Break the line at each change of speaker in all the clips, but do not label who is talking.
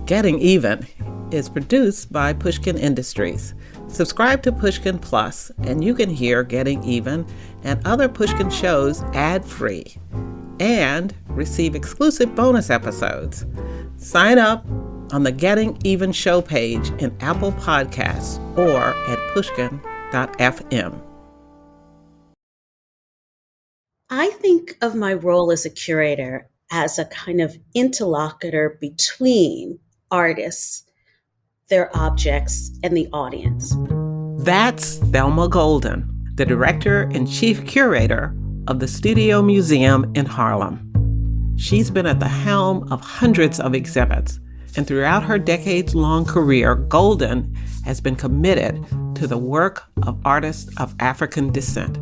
Getting Even is produced by Pushkin Industries. Subscribe to Pushkin Plus, and you can hear Getting Even and other Pushkin shows ad-free and receive exclusive bonus episodes. Sign up on the Getting Even show page in Apple Podcasts or at pushkin.fm.
I think of my role as a curator as a kind of interlocutor between artists, their objects, and the audience.
That's Thelma Golden, the director and chief curator of the Studio Museum in Harlem. She's been at the helm of hundreds of exhibits, and throughout her decades-long career, Golden has been committed to the work of artists of African descent.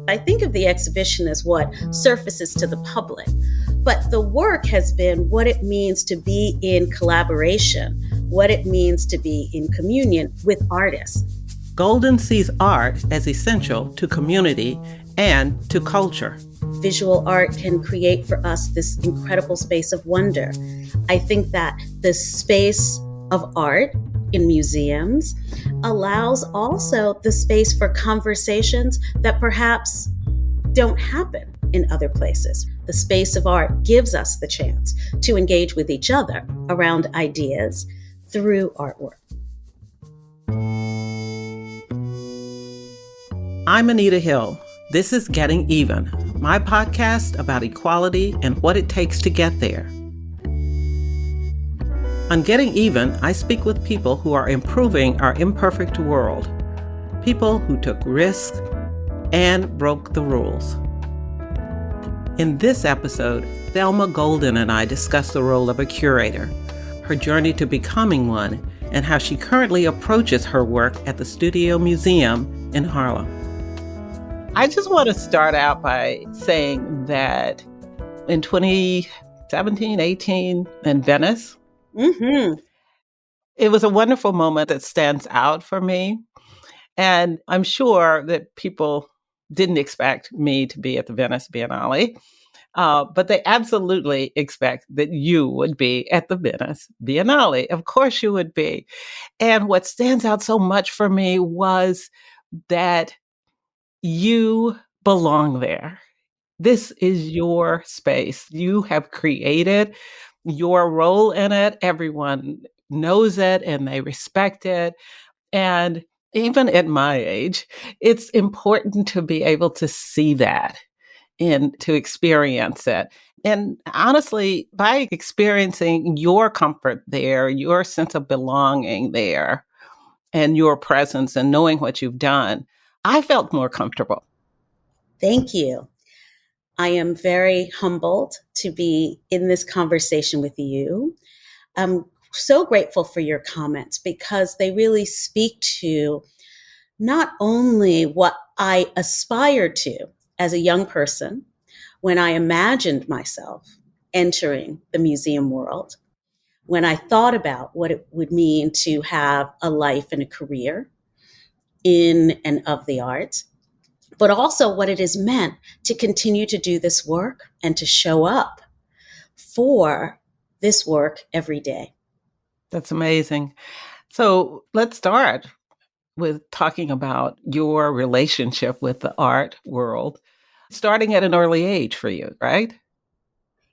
I think of the exhibition as what surfaces to the public, but the work has been what it means to be in collaboration, what it means to be in communion with artists.
Golden sees art as essential to community and to culture.
Visual art can create for us this incredible space of wonder. I think that the space of art in museums allows also the space for conversations that perhaps don't happen in other places. The space of art gives us the chance to engage with each other around ideas through artwork.
I'm Anita Hill. This is Getting Even, my podcast about equality and what it takes to get there. On Getting Even, I speak with people who are improving our imperfect world, people who took risks and broke the rules. In this episode, Thelma Golden and I discuss the role of a curator, her journey to becoming one, and how she currently approaches her work at the Studio Museum in Harlem. I just want to start out by saying that in 2017, 18 in Venice, it was a wonderful moment that stands out for me. And I'm sure that people didn't expect me to be at the Venice Biennale, but they absolutely expect that you would be at the Venice Biennale. Of course you would be. And what stands out so much for me was that you belong there. This is your space. You have created your role in it. Everyone knows it and they respect it. And even at my age, it's important to be able to see that and to experience it. And honestly, by experiencing your comfort there, your sense of belonging there, and your presence and knowing what you've done, I felt more comfortable.
Thank you. I am very humbled to be in this conversation with you. I'm so grateful for your comments because they really speak to not only what I aspired to as a young person when I imagined myself entering the museum world, when I thought about what it would mean to have a life and a career in and of the arts, but also what it has meant to continue to do this work and to show up for this work every day.
That's amazing. So let's start with talking about your relationship with the art world, starting at an early age for you, right?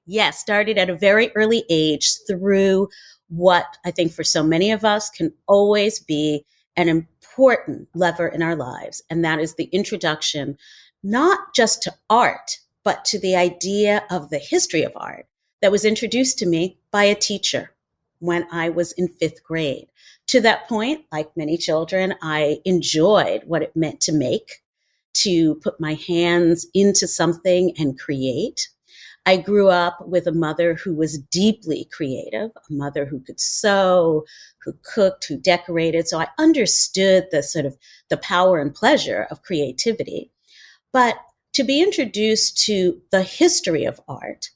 Yes, started at a very early age through what I think for so many of us can always be an important lever in our lives. And that is the introduction, not just to art, but to the idea of the history of art that was introduced to me by a teacher when I was in 5th grade. To that point, like many children, I enjoyed what it meant to make, to put my hands into something and create. I grew up with a mother who was deeply creative, a mother who could sew, who cooked, who decorated. So I understood the sort of the power and pleasure of creativity. But to be introduced to the history of art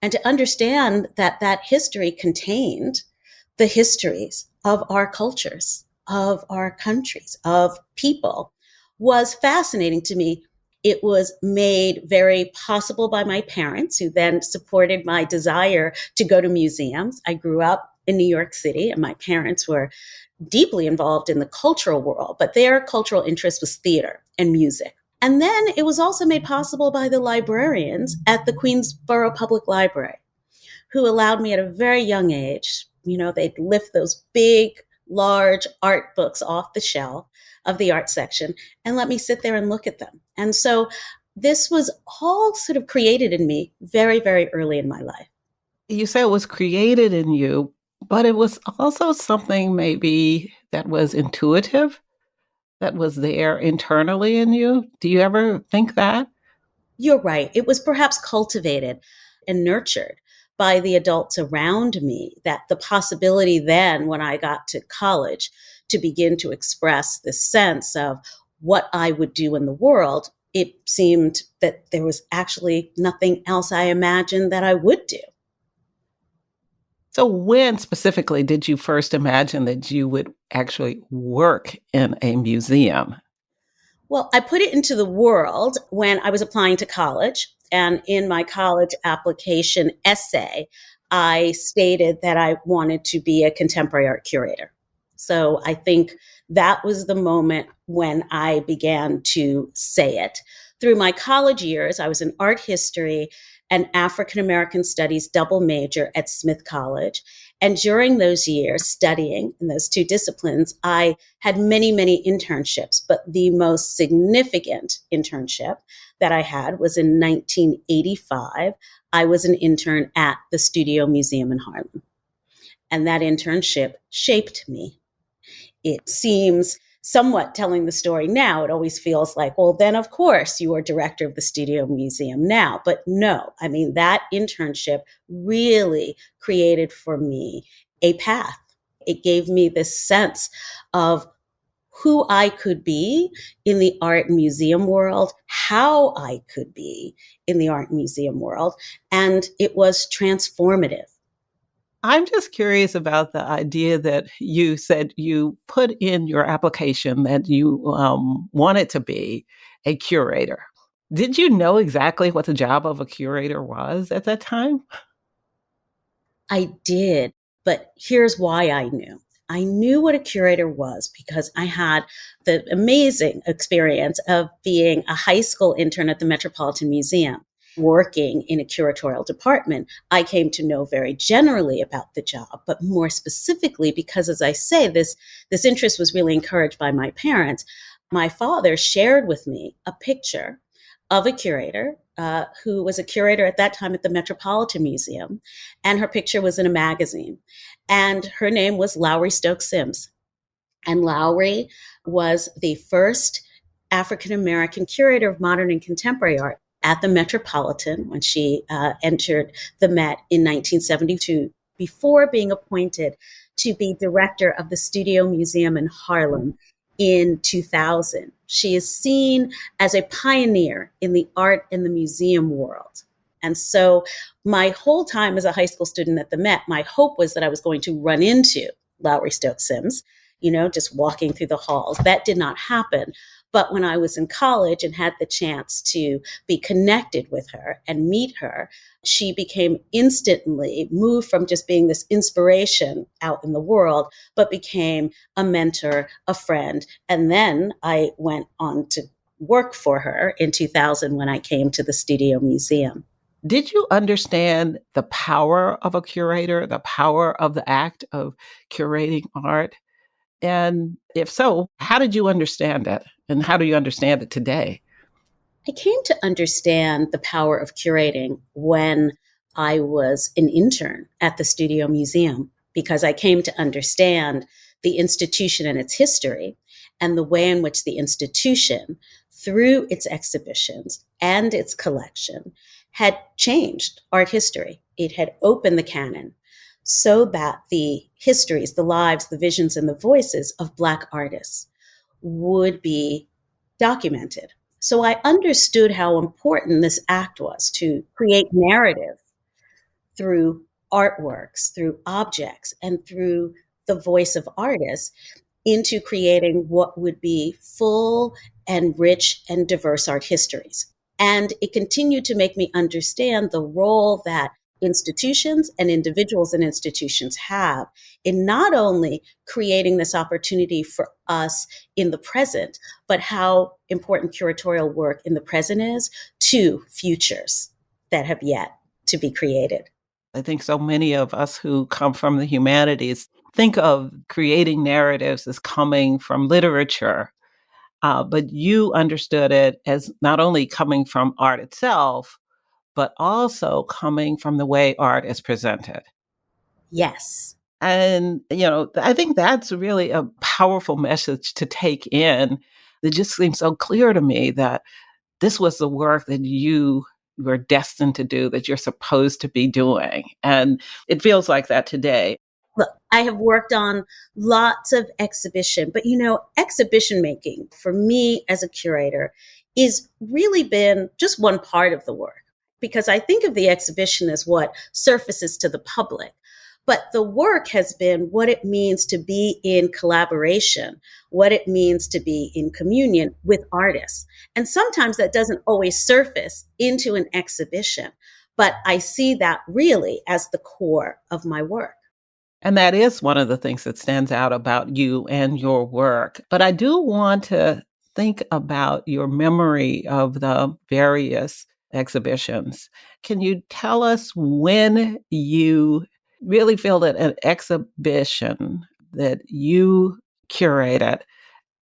and to understand that that history contained the histories of our cultures, of our countries, of people was fascinating to me. It was made very possible by my parents, who then supported my desire to go to museums. I grew up in New York City, and my parents were deeply involved in the cultural world, but their cultural interest was theater and music. And then it was also made possible by the librarians at the Queensborough Public Library, who allowed me at a very young age, they'd lift those big, large art books off the shelf of the art section and let me sit there and look at them. And so this was all sort of created in me very, very early in my life.
You said it was created in you, but it was also something maybe that was intuitive, that was there internally in you. Do you ever think that?
You're right. It was perhaps cultivated and nurtured by the adults around me, that the possibility then when I got to college to begin to express this sense of what I would do in the world, it seemed that there was actually nothing else I imagined that I would do.
So when specifically did you first imagine that you would actually work in a museum?
Well, I put it into the world when I was applying to college. And in my college application essay, I stated that I wanted to be a contemporary art curator. So I think that was the moment when I began to say it. Through my college years, I was an art history and African American studies double major at Smith College. And during those years studying in those two disciplines, I had many, many internships, but the most significant internship that I had was in 1985. I was an intern at the Studio Museum in Harlem. And that internship shaped me. It seems somewhat telling the story now, it always feels like, well, then of course you are director of the Studio Museum now. But no, I mean, that internship really created for me a path. It gave me this sense of who I could be in the art museum world, how I could be in the art museum world, and it was transformative.
I'm just curious about the idea that you said you put in your application that you wanted to be a curator. Did you know exactly what the job of a curator was at that time?
I did, but here's why I knew. I knew what a curator was because I had the amazing experience of being a high school intern at the Metropolitan Museum, working in a curatorial department. I came to know very generally about the job, but more specifically because, as I say, this interest was really encouraged by my parents. My father shared with me a picture of a curator who was a curator at that time at the Metropolitan Museum, and her picture was in a magazine. And her name was Lowry Stokes Sims. And Lowry was the first African-American curator of modern and contemporary art at the Metropolitan when she entered the Met in 1972, before being appointed to be director of the Studio Museum in Harlem in 2000. She is seen as a pioneer in the art and the museum world. And so my whole time as a high school student at the Met, my hope was that I was going to run into Lowry Stokes Sims, just walking through the halls. That did not happen. But when I was in college and had the chance to be connected with her and meet her, she became instantly moved from just being this inspiration out in the world, but became a mentor, a friend. And then I went on to work for her in 2000 when I came to the Studio Museum.
Did you understand the power of a curator, the power of the act of curating art? And if so, how did you understand it? And how do you understand it today?
I came to understand the power of curating when I was an intern at the Studio Museum, because I came to understand the institution and its history and the way in which the institution, through its exhibitions and its collection, had changed art history. It had opened the canon so that the histories, the lives, the visions, and the voices of Black artists would be documented. So I understood how important this act was to create narrative through artworks, through objects, and through the voice of artists into creating what would be full and rich and diverse art histories. And it continued to make me understand the role that institutions and individuals and institutions have in not only creating this opportunity for us in the present, but how important curatorial work in the present is to futures that have yet to be created.
I think so many of us who come from the humanities think of creating narratives as coming from literature, but you understood it as not only coming from art itself, but also coming from the way art is presented.
Yes.
And, I think that's really a powerful message to take in. It just seems so clear to me that this was the work that you were destined to do, that you're supposed to be doing. And it feels like that today.
Look, I have worked on lots of exhibition, but exhibition making for me as a curator is really been just one part of the work, because I think of the exhibition as what surfaces to the public. But the work has been what it means to be in collaboration, what it means to be in communion with artists. And sometimes that doesn't always surface into an exhibition, but I see that really as the core of my work.
And that is one of the things that stands out about you and your work. But I do want to think about your memory of the various exhibitions. Can you tell us when you really feel that an exhibition that you curated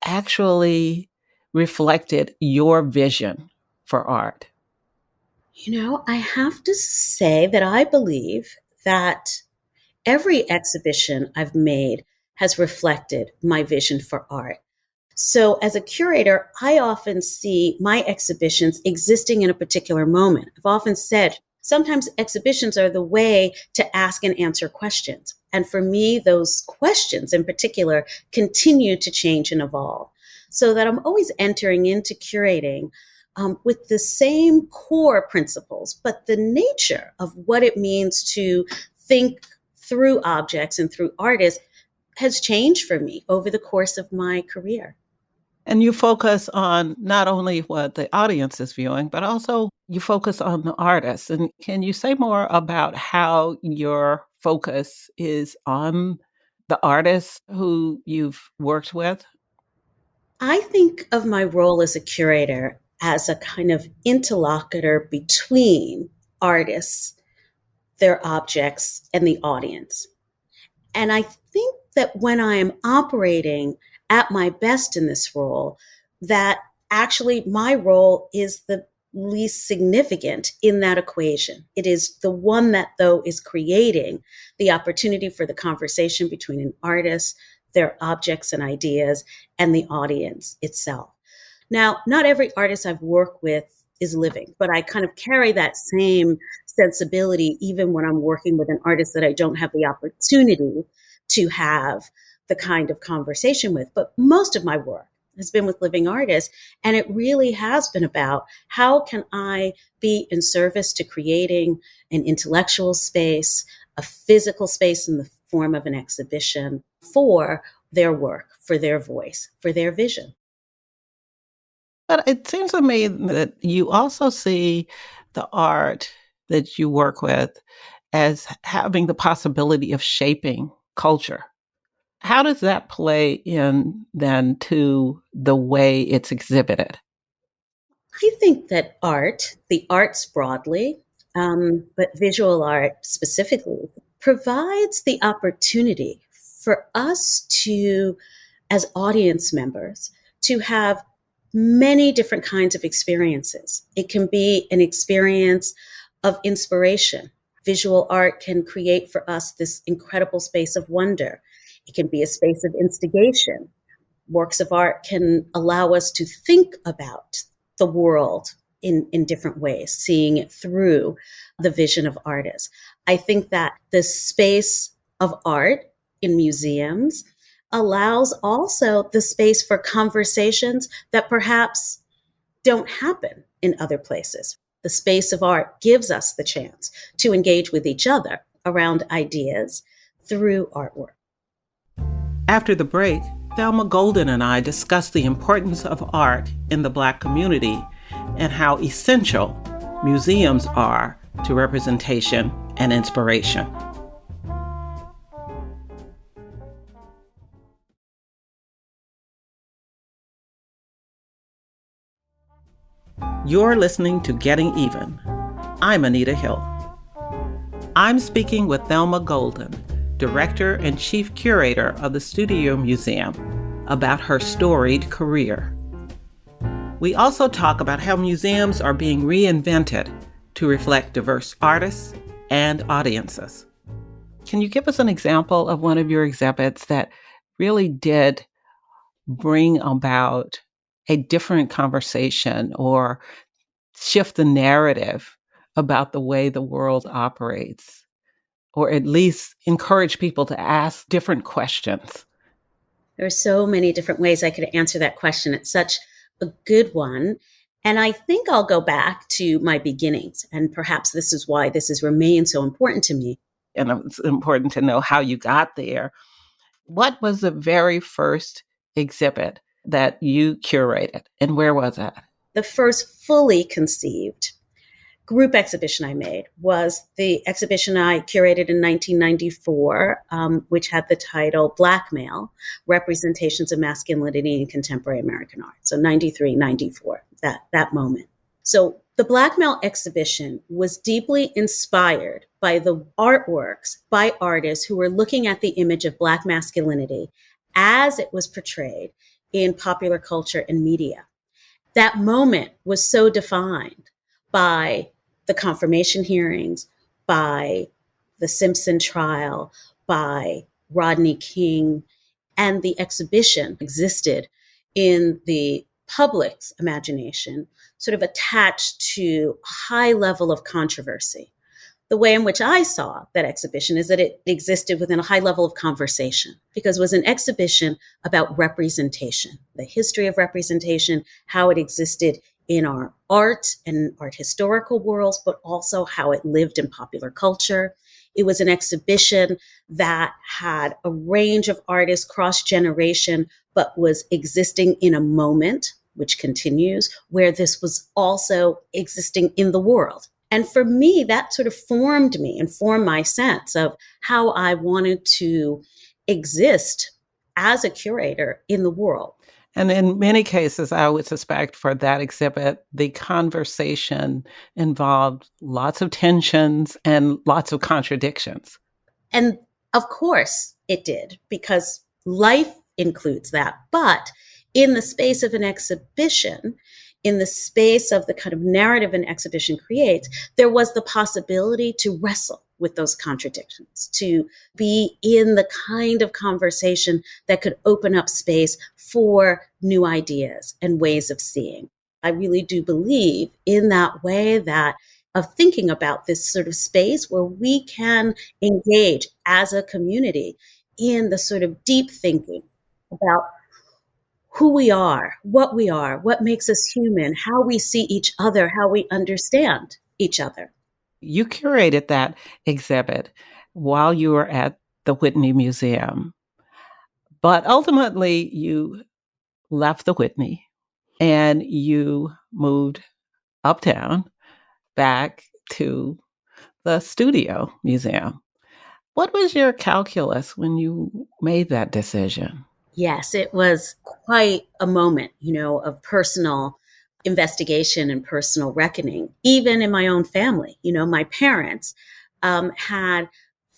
actually reflected your vision for art?
I have to say that I believe that every exhibition I've made has reflected my vision for art. So as a curator, I often see my exhibitions existing in a particular moment. I've often said sometimes exhibitions are the way to ask and answer questions. And for me, those questions in particular continue to change and evolve, so that I'm always entering into curating with the same core principles, but the nature of what it means to think through objects and through artists has changed for me over the course of my career.
And you focus on not only what the audience is viewing, but also you focus on the artist. And can you say more about how your focus is on the artists who you've worked with?
I think of my role as a curator as a kind of interlocutor between artists, their objects, and the audience. And I think that when I am operating at my best in this role, that actually my role is the least significant in that equation. It is the one that, though, is creating the opportunity for the conversation between an artist, their objects and ideas, and the audience itself. Now, not every artist I've worked with is living, but I kind of carry that same sensibility even when I'm working with an artist that I don't have the opportunity to have the kind of conversation with. But most of my work has been with living artists, and it really has been about how can I be in service to creating an intellectual space, a physical space in the form of an exhibition for their work, for their voice, for their vision.
But it seems to me that you also see the art that you work with as having the possibility of shaping culture. How does that play in then to the way it's exhibited?
I think that the arts broadly, but visual art specifically, provides the opportunity for us to, as audience members, to have many different kinds of experiences. It can be an experience of inspiration. Visual art can create for us this incredible space of wonder. It can be a space of instigation. Works of art can allow us to think about the world in different ways, seeing it through the vision of artists. I think that the space of art in museums allows also the space for conversations that perhaps don't happen in other places. The space of art gives us the chance to engage with each other around ideas through artwork.
After the break, Thelma Golden and I discuss the importance of art in the Black community and how essential museums are to representation and inspiration. You're listening to Getting Even. I'm Anita Hill. I'm speaking with Thelma Golden, Director and Chief Curator of the Studio Museum, about her storied career. We also talk about how museums are being reinvented to reflect diverse artists and audiences. Can you give us an example of one of your exhibits that really did bring about a different conversation or shift the narrative about the way the world operates, or at least encourage people to ask different questions?
There are so many different ways I could answer that question. It's such a good one. And I think I'll go back to my beginnings. And perhaps this is why this has remained so important to me.
And it's important to know how you got there. What was the very first exhibit that you curated, and where was it?
The first fully conceived group exhibition I made was the exhibition I curated in 1994, which had the title Blackmail, Representations of Masculinity in Contemporary American Art. So 93, 94, that moment. So the Blackmail exhibition was deeply inspired by the artworks by artists who were looking at the image of Black masculinity as it was portrayed in popular culture and media. That moment was so defined by the confirmation hearings, by the Simpson trial, by Rodney King, and the exhibition existed in the public's imagination, sort of attached to a high level of controversy. The way in which I saw that exhibition is that it existed within a high level of conversation, because it was an exhibition about representation, the history of representation, how it existed in our art and art historical worlds, but also how it lived in popular culture. It was an exhibition that had a range of artists cross-generation, but was existing in a moment, which continues, where this was also existing in the world. And for me, that sort of formed me and formed my sense of how I wanted to exist as a curator in the world.
And in many cases, I would suspect for that exhibit, the conversation involved lots of tensions and lots of contradictions.
And of course it did, because life includes that. But in the space of an exhibition, in the space of the kind of narrative an exhibition creates, there was the possibility to wrestle with those contradictions, to be in the kind of conversation that could open up space for new ideas and ways of seeing. I really do believe in that way that of thinking about this sort of space where we can engage as a community in the sort of deep thinking about who we are, what makes us human, how we see each other, how we understand each other.
You curated that exhibit while you were at the Whitney Museum, but ultimately you left the Whitney and you moved uptown back to the Studio Museum. What was your calculus when you made that decision?
Yes, it was quite a moment, of personal investigation and personal reckoning, even in my own family. My parents had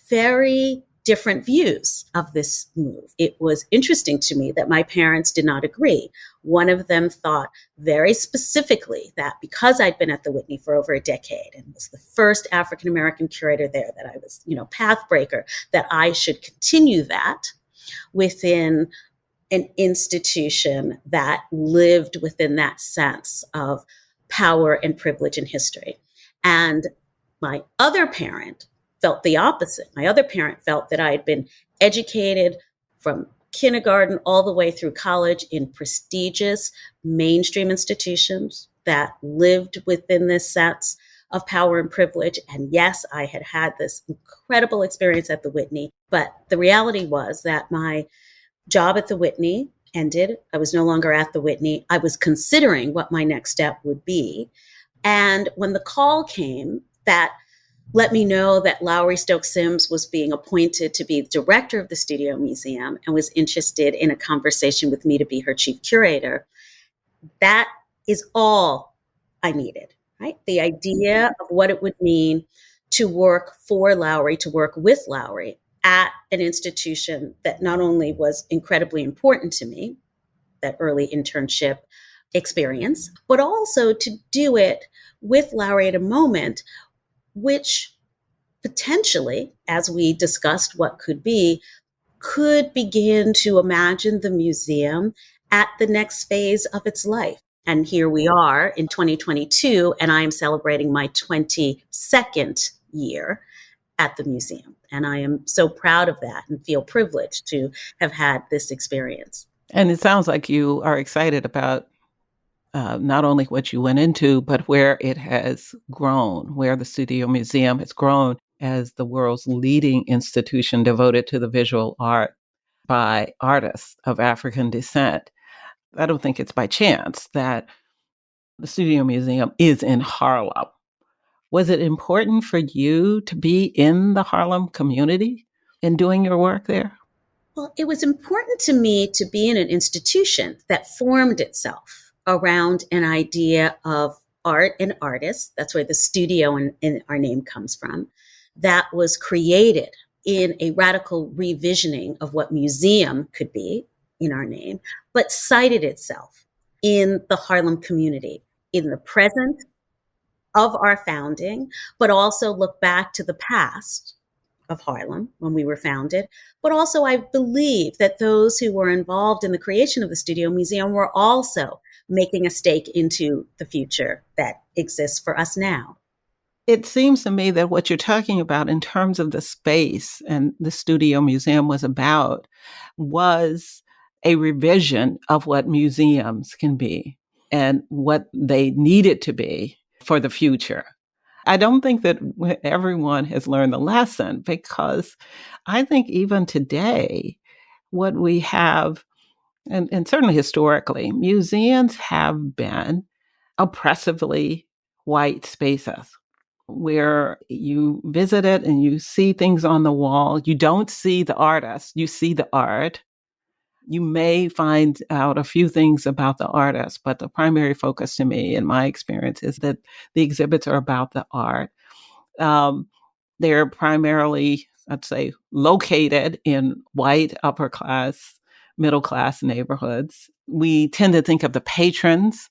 very different views of this move. It was interesting to me that my parents did not agree. One of them thought very specifically that because I'd been at the Whitney for over a decade and was the first African-American curator there, that I was, path breaker, that I should continue that within an institution that lived within that sense of power and privilege and history. And my other parent felt the opposite. My other parent felt that I had been educated from kindergarten all the way through college in prestigious mainstream institutions that lived within this sense of power and privilege. And yes, I had had this incredible experience at the Whitney, but the reality was that my job at the Whitney ended. I was no longer at the Whitney. I was considering what my next step would be. And when the call came that let me know that Lowry Stokes Sims was being appointed to be the director of the Studio Museum and was interested in a conversation with me to be her chief curator. That is all I needed, right? The idea of what it would mean to work for Lowry, to work with Lowry at an institution that not only was incredibly important to me, that early internship experience, but also to do it with Lowry at a moment which potentially, as we discussed what could be, could begin to imagine the museum at the next phase of its life. And here we are in 2022, and I am celebrating my 22nd year at the museum. And I am so proud of that and feel privileged to have had this experience.
And it sounds like you are excited about not only what you went into, but where it has grown, where the Studio Museum has grown as the world's leading institution devoted to the visual art by artists of African descent. I don't think it's by chance that the Studio Museum is in Harlem. Was it important for you to be in the Harlem community and doing your work there?
Well, it was important to me to be in an institution that formed itself around an idea of art and artists. That's where the studio in our name comes from. That was created in a radical revisioning of what museum could be in our name, but cited itself in the Harlem community, in the present of our founding, but also look back to the past of Harlem when we were founded. But also, I believe that those who were involved in the creation of the Studio Museum were also making a stake into the future that exists for us now.
It seems to me that what you're talking about in terms of the space and the Studio Museum was about was a revision of what museums can be and what they needed to be for the future. I don't think that everyone has learned the lesson, because I think even today, what we have, and certainly historically, museums have been oppressively white spaces where you visit it and you see things on the wall. You don't see the artist, you see the art. You may find out a few things about the artist, but the primary focus to me, in my experience, is that the exhibits are about the art. They're primarily, I'd say, located in white, upper class, middle class neighborhoods. We tend to think of the patrons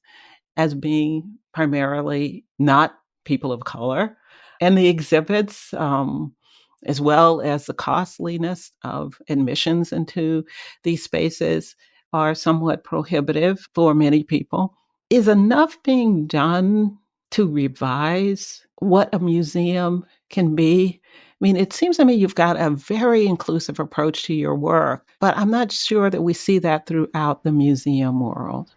as being primarily not people of color. And the exhibits, as well as the costliness of admissions into these spaces, are somewhat prohibitive for many people. Is enough being done to revise what a museum can be? I mean, it seems to me you've got a very inclusive approach to your work, but I'm not sure that we see that throughout the museum world.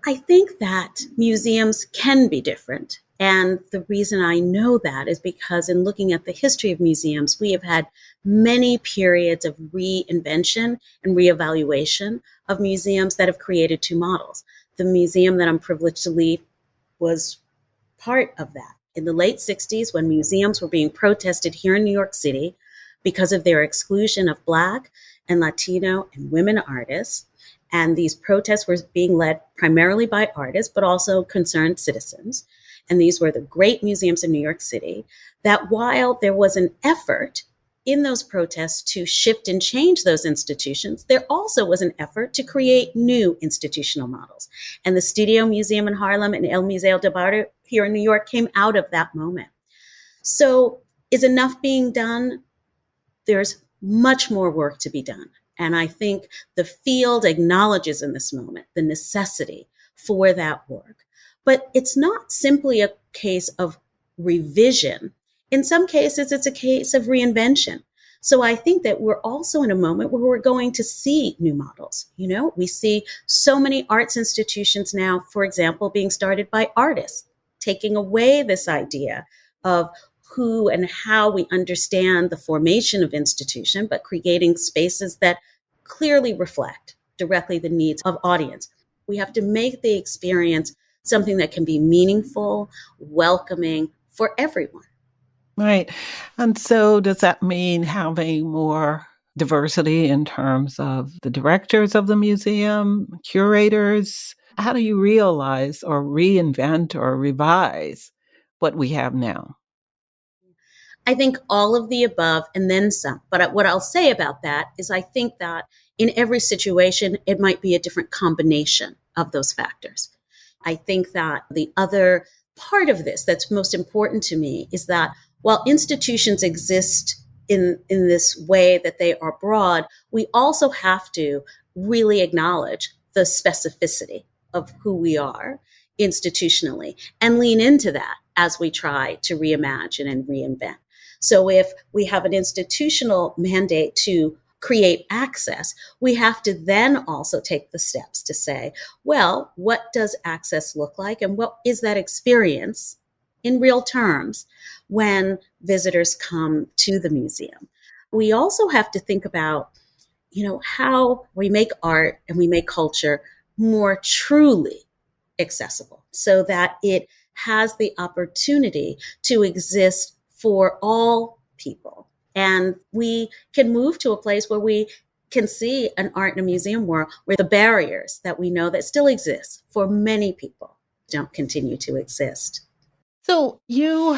I think that museums can be different. And the reason I know that is because in looking at the history of museums, we have had many periods of reinvention and reevaluation of museums that have created two models. The museum that I'm privileged to lead was part of that. In the late 60s, when museums were being protested here in New York City because of their exclusion of Black and Latino and women artists, and these protests were being led primarily by artists, but also concerned citizens. And these were the great museums in New York City, that while there was an effort in those protests to shift and change those institutions, there also was an effort to create new institutional models. And the Studio Museum in Harlem and El Museo del Barrio here in New York came out of that moment. So is enough being done? There's much more work to be done. And I think the field acknowledges in this moment the necessity for that work. But it's not simply a case of revision. In some cases, it's a case of reinvention. So I think that we're also in a moment where we're going to see new models. You know, we see so many arts institutions now, for example, being started by artists, taking away this idea of who and how we understand the formation of institution, but creating spaces that clearly reflect directly the needs of audience. We have to make the experience something that can be meaningful, welcoming for everyone.
Right. And so does that mean having more diversity in terms of the directors of the museum, curators? How do you realize or reinvent or revise what we have now?
I think all of the above and then some. But what I'll say about that is I think that in every situation, it might be a different combination of those factors. I think that the other part of this that's most important to me is that while institutions exist in this way that they are broad, we also have to really acknowledge the specificity of who we are institutionally and lean into that as we try to reimagine and reinvent. So if we have an institutional mandate to create access, we have to then also take the steps to say, well, what does access look like? And what is that experience in real terms when visitors come to the museum? We also have to think about, how we make art and we make culture more truly accessible so that it has the opportunity to exist for all people. And we can move to a place where we can see an art in a museum world where the barriers that we know that still exist for many people don't continue to exist.
So you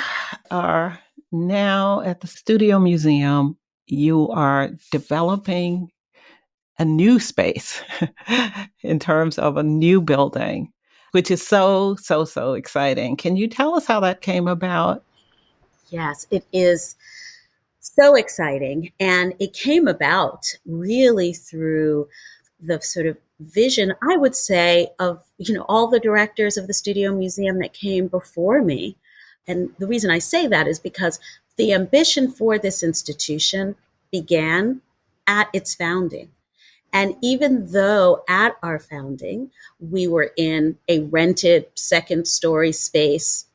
are now at the Studio Museum. You are developing a new space in terms of a new building, which is so, so, so exciting. Can you tell us how that came about?
Yes, it is so exciting. And it came about really through the sort of vision, I would say, of, all the directors of the Studio Museum that came before me. And the reason I say that is because the ambition for this institution began at its founding. And even though at our founding, we were in a rented second story space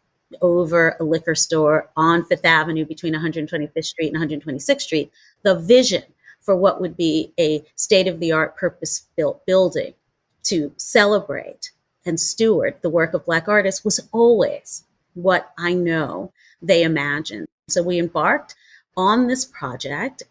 over a liquor store on Fifth Avenue between 125th Street and 126th Street, the vision for what would be a state of the art, purpose built building to celebrate and steward the work of Black artists was always what I know they imagined. So we embarked on this project.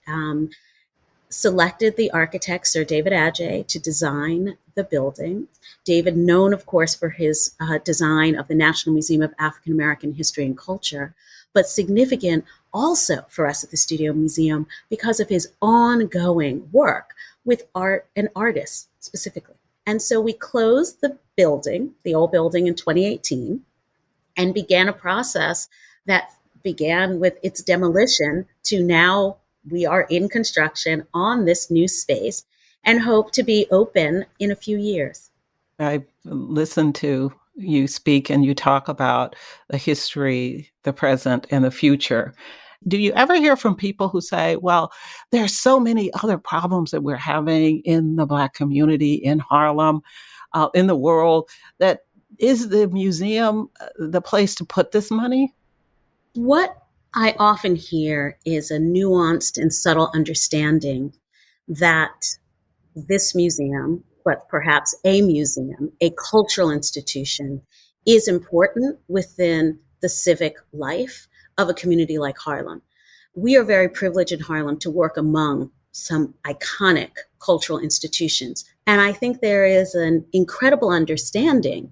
Selected the architect, Sir David Adjaye, to design the building. David, known, of course, for his design of the National Museum of African American History and Culture, but significant also for us at the Studio Museum because of his ongoing work with art and artists specifically. And so we closed the building, the old building, in 2018 and began a process that began with its demolition to now we are in construction on this new space and hope to be open in a few years.
I listened to you speak and you talk about the history, the present, and the future. Do you ever hear from people who say, well, there's so many other problems that we're having in the Black community, in Harlem, in the world, that is the museum the place to put this money?
What I often hear is a nuanced and subtle understanding that this museum, but perhaps a museum, a cultural institution, is important within the civic life of a community like Harlem. We are very privileged in Harlem to work among some iconic cultural institutions. And I think there is an incredible understanding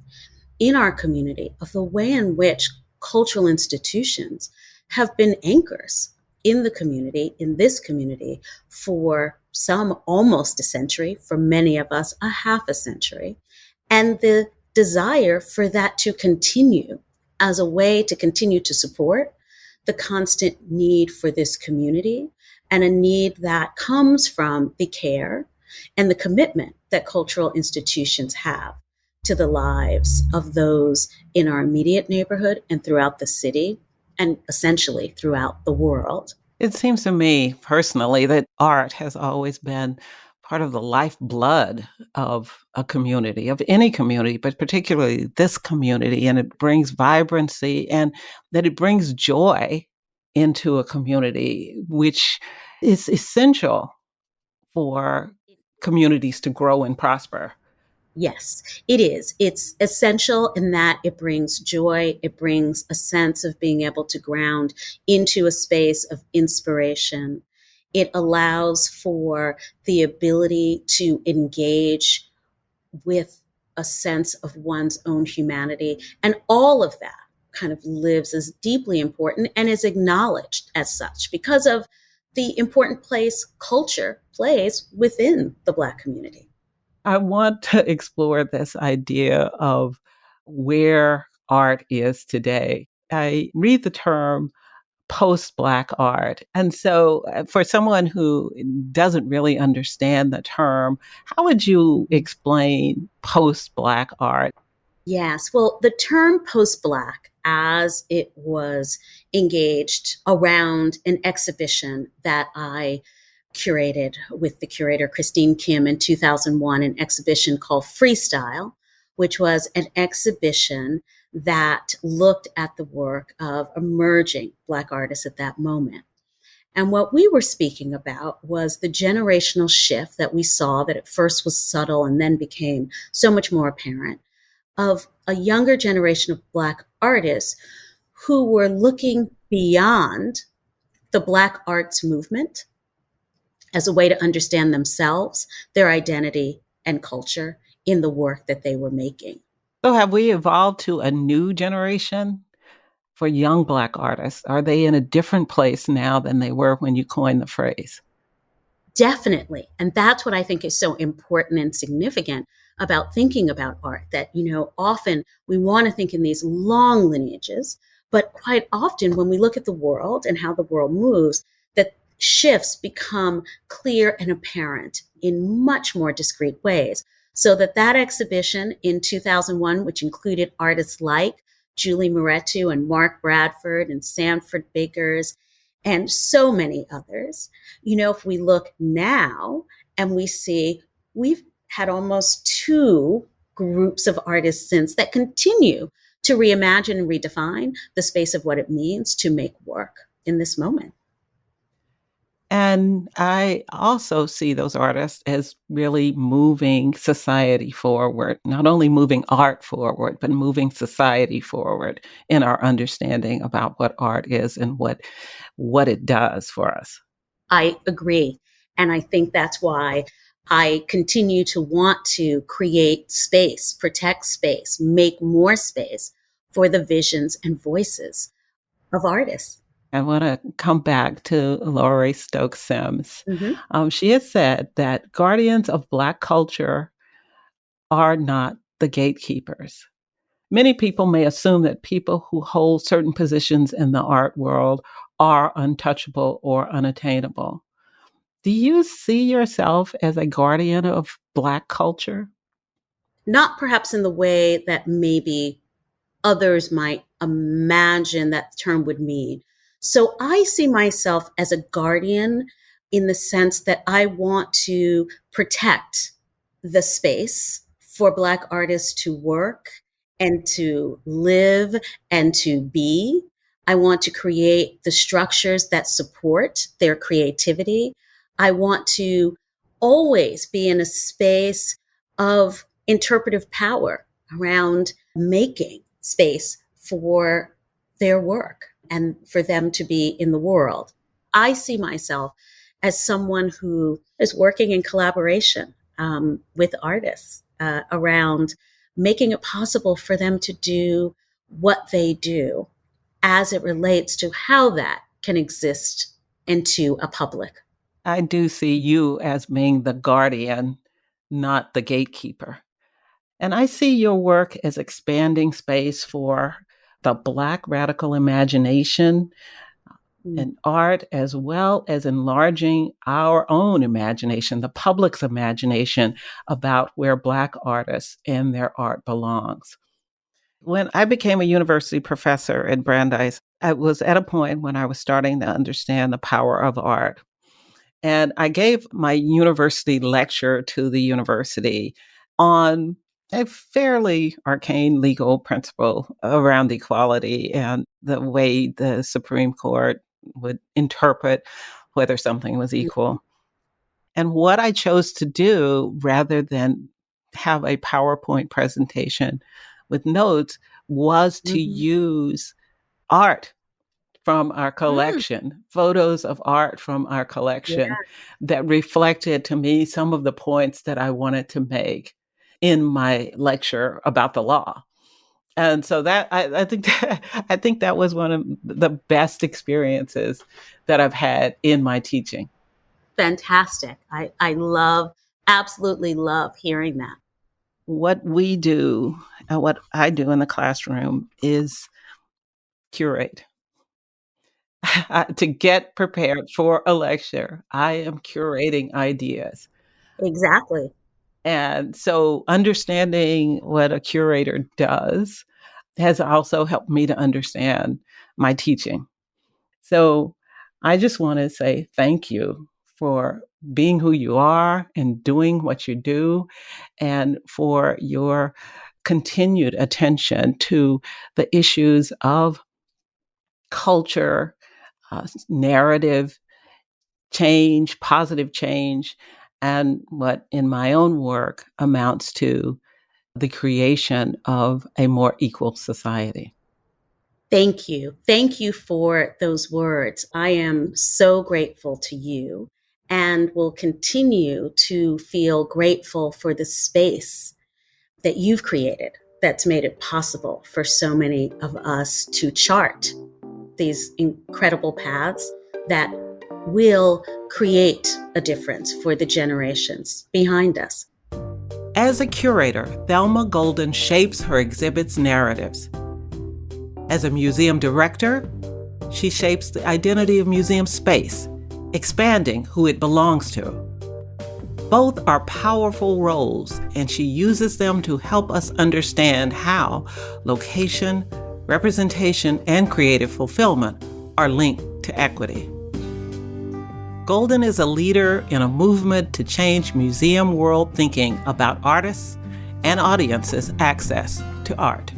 in our community of the way in which cultural institutions have been anchors in the community, in this community, for some almost a century, for many of us, a half a century. And the desire for that to continue as a way to continue to support the constant need for this community and a need that comes from the care and the commitment that cultural institutions have to the lives of those in our immediate neighborhood and throughout the city and essentially throughout the world.
It seems to me personally that art has always been part of the lifeblood of a community, of any community, but particularly this community. And it brings vibrancy and that it brings joy into a community, which is essential for communities to grow and prosper.
Yes, it is. It's essential in that it brings joy. It brings a sense of being able to ground into a space of inspiration. It allows for the ability to engage with a sense of one's own humanity. And all of that kind of lives as deeply important and is acknowledged as such because of the important place culture plays within the Black community.
I want to explore this idea of where art is today. I read the term post Black art. And so, for someone who doesn't really understand the term, how would you explain post Black art?
Yes. Well, the term post Black, as it was engaged around an exhibition that I curated with the curator Christine Kim in 2001, an exhibition called Freestyle, which was an exhibition that looked at the work of emerging Black artists at that moment. And what we were speaking about was the generational shift that we saw that at first was subtle and then became so much more apparent of a younger generation of Black artists who were looking beyond the Black arts movement as a way to understand themselves, their identity, and culture in the work that they were making.
So, have we evolved to a new generation for young Black artists? Are they in a different place now than they were when you coined the phrase?
Definitely. And that's what I think is so important and significant about thinking about art that, often we want to think in these long lineages, but quite often when we look at the world and how the world moves, that shifts become clear and apparent in much more discrete ways. So that exhibition in 2001, which included artists like Julie Moretu and Mark Bradford and Sanford Bakers and so many others. If we look now and we see we've had almost two groups of artists since that continue to reimagine and redefine the space of what it means to make work in this moment.
And I also see those artists as really moving society forward, not only moving art forward, but moving society forward in our understanding about what art is and what it does for us.
I agree. And I think that's why I continue to want to create space, protect space, make more space for the visions and voices of artists.
I want to come back to Laurie Stokes Sims.
Mm-hmm.
She has said that guardians of Black culture are not the gatekeepers. Many people may assume that people who hold certain positions in the art world are untouchable or unattainable. Do you see yourself as a guardian of Black culture?
Not perhaps in the way that maybe others might imagine that term would mean. So I see myself as a guardian in the sense that I want to protect the space for Black artists to work and to live and to be. I want to create the structures that support their creativity. I want to always be in a space of interpretive power around making space for their work and for them to be in the world. I see myself as someone who is working in collaboration with artists around making it possible for them to do what they do as it relates to how that can exist into a public.
I do see you as being the guardian, not the gatekeeper. And I see your work as expanding space for the Black radical imagination and art, as well as enlarging our own imagination, the public's imagination about where Black artists and their art belongs. When I became a university professor at Brandeis, I was at a point when I was starting to understand the power of art. And I gave my university lecture to the university on a fairly arcane legal principle around equality and the way the Supreme Court would interpret whether something was equal. And what I chose to do, rather than have a PowerPoint presentation with notes was to use art from our collection, photos of art from our collection that reflected to me some of the points that I wanted to make in my lecture about the law. And so that I think that was one of the best experiences that I've had in my teaching.
Fantastic. I absolutely love hearing that.
What we do and what I do in the classroom is curate. To get prepared for a lecture, I am curating ideas.
Exactly.
And so understanding what a curator does has also helped me to understand my teaching. So I just want to say thank you for being who you are and doing what you do, and for your continued attention to the issues of culture, narrative change, positive change, and what in my own work amounts to the creation of a more equal society.
Thank you. Thank you for those words. I am so grateful to you and will continue to feel grateful for the space that you've created that's made it possible for so many of us to chart these incredible paths that will create a difference for the generations behind us.
As a curator, Thelma Golden shapes her exhibit's narratives. As a museum director, she shapes the identity of museum space, expanding who it belongs to. Both are powerful roles, and she uses them to help us understand how location, representation, and creative fulfillment are linked to equity. Golden is a leader in a movement to change museum world thinking about artists and audiences' access to art.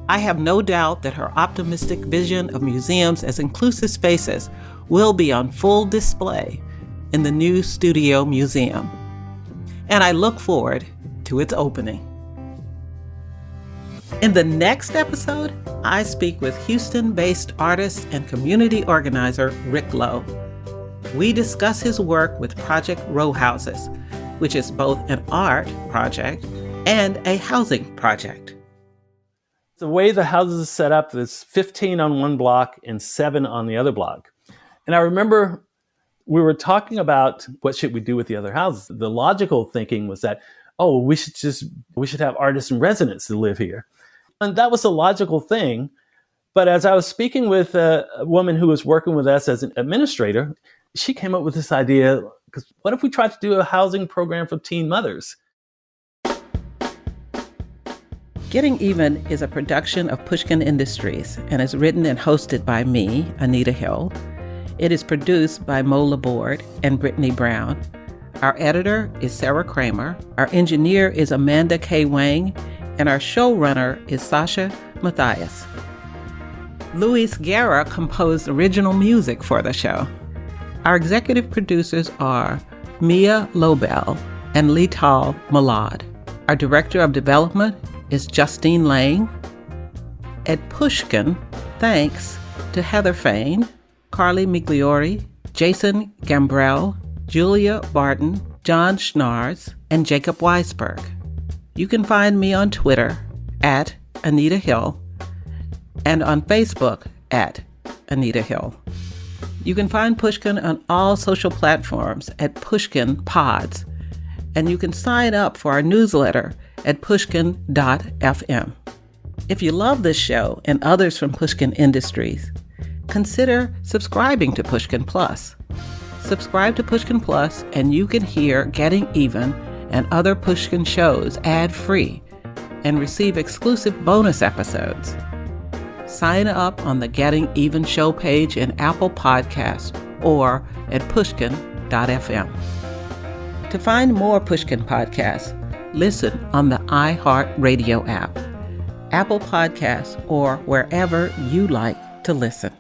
I have no doubt that her optimistic vision of museums as inclusive spaces will be on full display in the new Studio Museum, and I look forward to its opening. In the next episode, I speak with Houston-based artist and community organizer Rick Lowe. We discuss his work with Project Row Houses, which is both an art project and a housing project.
The way the houses are set up, there's 15 on one block and 7 on the other block. And I remember we were talking about what should we do with the other houses. The logical thinking was that, we should have artists in residence to live here. And that was a logical thing. But as I was speaking with a woman who was working with us as an administrator, she came up with this idea, because what if we tried to do a housing program for teen mothers?
Getting Even is a production of Pushkin Industries and is written and hosted by me, Anita Hill. It is produced by Mo Laborde and Brittany Brown. Our editor is Sarah Kramer. Our engineer is Amanda K. Wang, and our showrunner is Sasha Matthias. Luis Guerra composed original music for the show. Our executive producers are Mia Lobel and Lital Malad. Our director of development is Justine Lang. At Pushkin, thanks to Heather Fain, Carly Migliori, Jason Gambrell, Julia Barton, John Schnarz, and Jacob Weisberg. You can find me on Twitter at Anita Hill and on Facebook at Anita Hill. You can find Pushkin on all social platforms at Pushkin Pods, and you can sign up for our newsletter at pushkin.fm. If you love this show and others from Pushkin Industries, consider subscribing to Pushkin Plus. Subscribe to Pushkin Plus and you can hear Getting Even and other Pushkin shows ad-free and receive exclusive bonus episodes. Sign up on the Getting Even show page in Apple Podcasts or at pushkin.fm. To find more Pushkin podcasts, listen on the iHeartRadio app, Apple Podcasts, or wherever you like to listen.